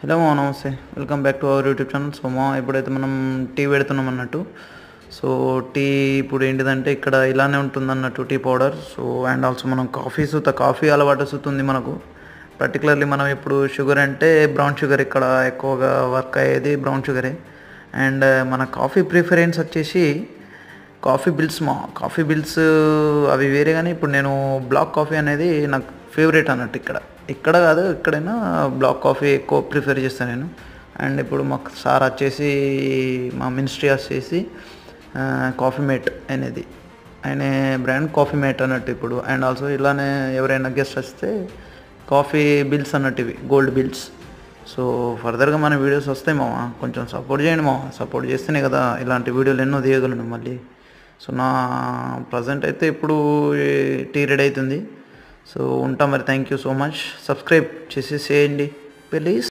Hello మా నమస్తే, welcome back to our YouTube channel. So మా ఇప్పుడైతే మనం టీ పెడుతున్నాం అన్నట్టు. సో టీ ఇప్పుడు ఏంటిదంటే ఇక్కడ ఇలానే ఉంటుంది అన్నట్టు tea powder. So and also మనం కాఫీ అలవాటు వస్తుంది మనకు. పర్టికులర్లీ మనం ఇప్పుడు షుగర్ అంటే బ్రౌన్ షుగర్ ఇక్కడ ఎక్కువగా వర్క్ అయ్యేది బ్రౌన్ షుగరే. అండ్ మన కాఫీ ప్రిఫరెన్స్ వచ్చేసి కాఫీ బిల్స్ అవి వేరే. కానీ ఇప్పుడు నేను బ్లాక్ కాఫీ అనేది నాకు ఫేవరెట్ అన్నట్టు. ఇక్కడ కాదు, ఎక్కడైనా బ్లాక్ కాఫీ ఎక్కువ ప్రిఫర్ చేస్తాను నేను. అండ్ ఇప్పుడు మాకు సార్ వచ్చేసి మా మినిస్ట్రీ వచ్చేసి కాఫీ మేట్ అనేది ఆయన బ్రాండ్ కాఫీ మేట్ అన్నట్టు ఇప్పుడు. అండ్ ఆల్సో ఇలానే ఎవరైనా గెస్ట్ వస్తే కాఫీ బిల్స్ అన్నట్టు ఇవి గోల్డ్ బిల్స్. సో ఫర్దర్గా మన వీడియోస్ వస్తాయి మామ, కొంచెం సపోర్ట్ చేయండి మామ. సపోర్ట్ చేస్తేనే కదా ఇలాంటి వీడియోలు ఎన్నో తీయగలను మళ్ళీ. సో నా ప్రజెంట్ అయితే ఇప్పుడు టీ రెడీ అవుతుంది. సో ఉంటాం మరి. Thank you so much. Subscribe చేసేసేయండి ప్లీజ్.